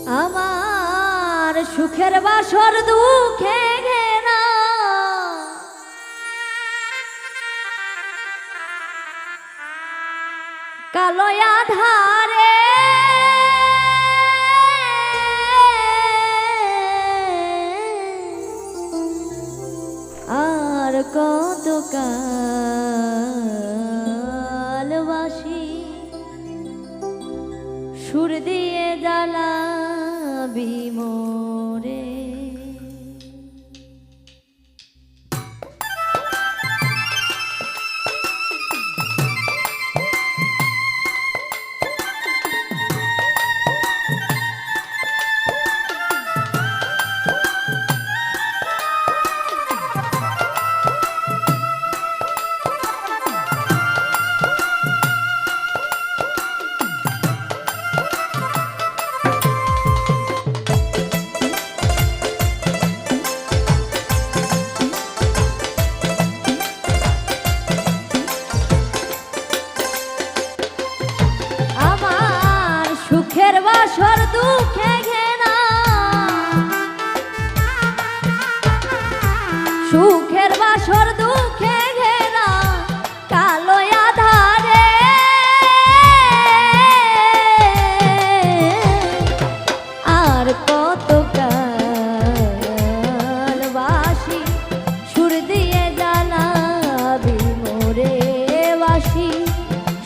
আমার সুখের বাসর দুঃখে ঘেরা, কালো আধারে আর কত কালবাসি সুর দিয়ে জ্বালাবি মোরে। সুখের বাসর দুঃখে ঘেরা, সুখের বাসর দুঃখে ঘেরা, কালো আধারে আর কত কালবাসি সুর দিয়ে জ্বালাবি মোরে বাসি,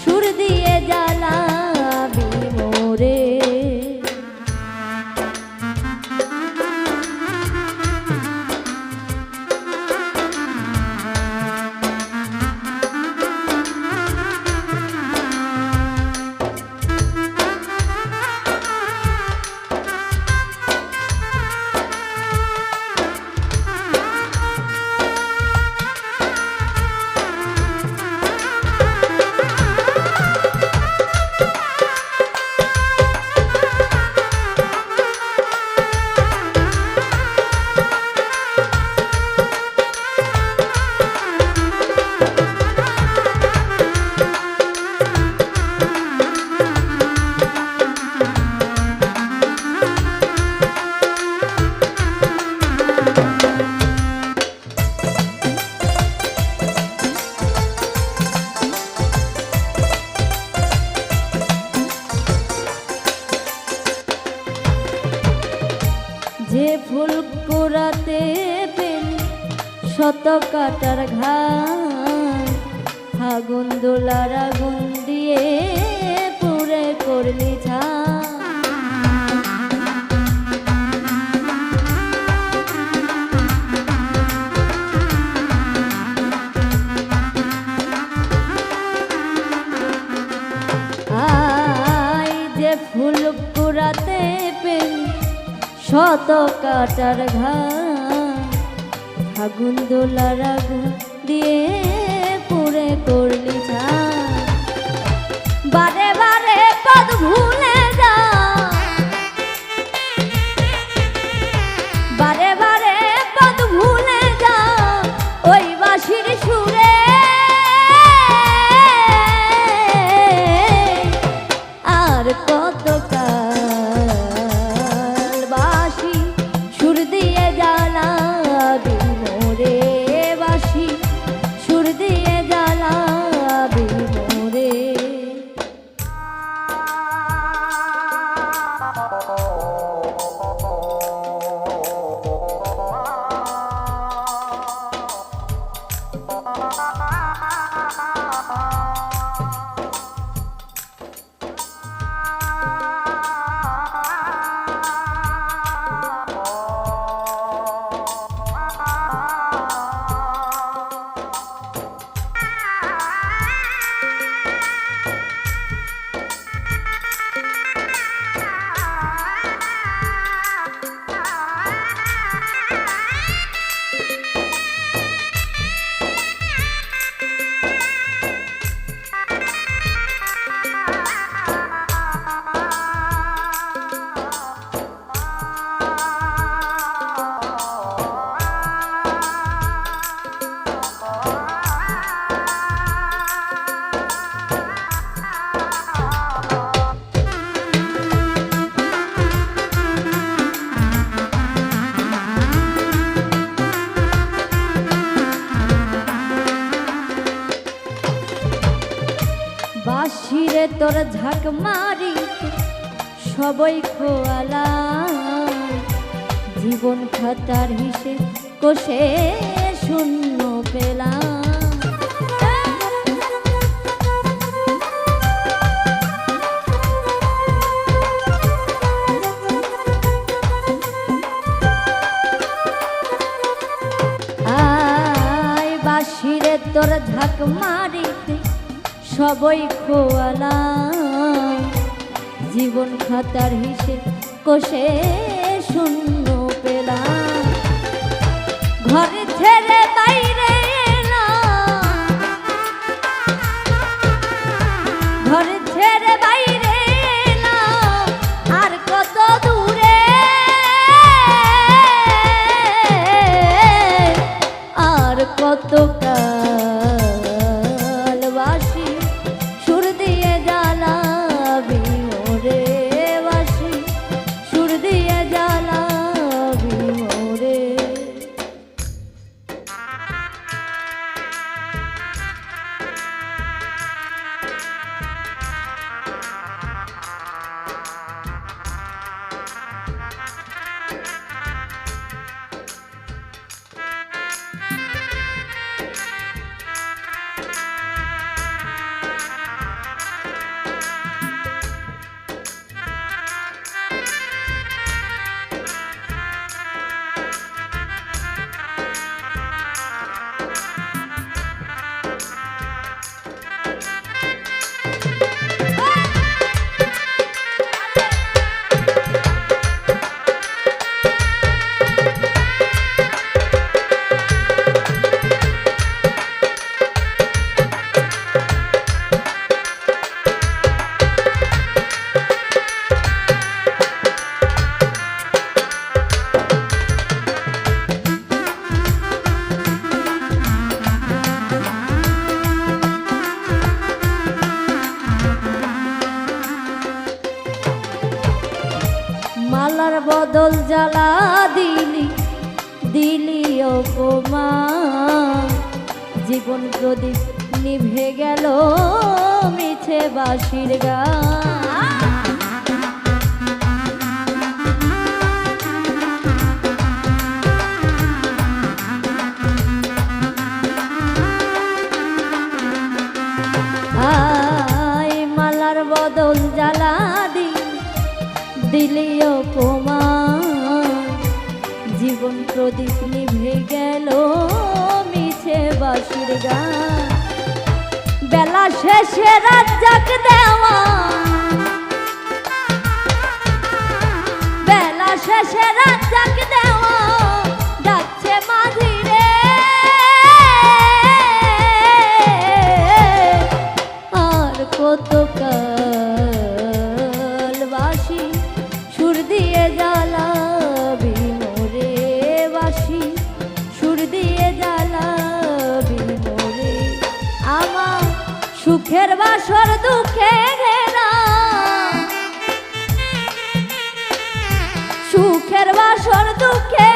সুর দিয়ে জ্বালাবি মোরে। যে ফুল কুড়াতে পেলি শত কাটার ঘাম, আগুন দোলার আগুন দিয়ে পুরে করলি আই যে ফুল কুড়াতে পেলি শত কাটার ঘাম, আগুন দোলার আগুন দিয়ে পুরে করলি বারে বারে পদ ভুলে যা, বারে বারে পদ ভুলে যা ওই বাঁশির সুরে। আর কত সুর দিয়ে জ্বালাবি মোরে বাসি, সুর দিয়ে জ্বালাবি মোরে। তোর ঝাঁক মারি সবই খোয়ালা জীবন খাতার হিসেব কষে শূন্য পেলাম। বাঁশিরে তোর ঝাঁক মারিতে সবই খোয়ালা জীবন খাতার হিসেব কষে শূন্য পেলাম। ঘর ছেড়ে বাইরে এলাম, ঘর ছেড়ে বাইরে এলাম, আর কত দূরে, আর কত কাল বাসি সুর দিয়ে জ্বালাবি মোরে, বাসি সুর দিয়ে জ্বালাবি মোরে। মালার বদল জ্বালা দিলি দিলি অপমান, জীবন প্রদীপ নিভে গেল মিছে বাঁশির গান। আয় মালার বদল জ্বালা দিলি অপমান, জীবন প্রদীপ নিভে গেল মিছে বাঁশির গান। বেলা শেষে রাত জাগ দেওয়া, বেলা শেষে রাত জাগ দেওয়া, ডাকছে মাঝিরে, আর কত কাল বাঁশি সুর দিয়ে জ্বালাবি মোরে, বাঁশি সুর দিয়ে জ্বালাবি মোরে। আমার সুখের বাসর দুঃখে ঘেরা, সুখের বাসর দুঃখে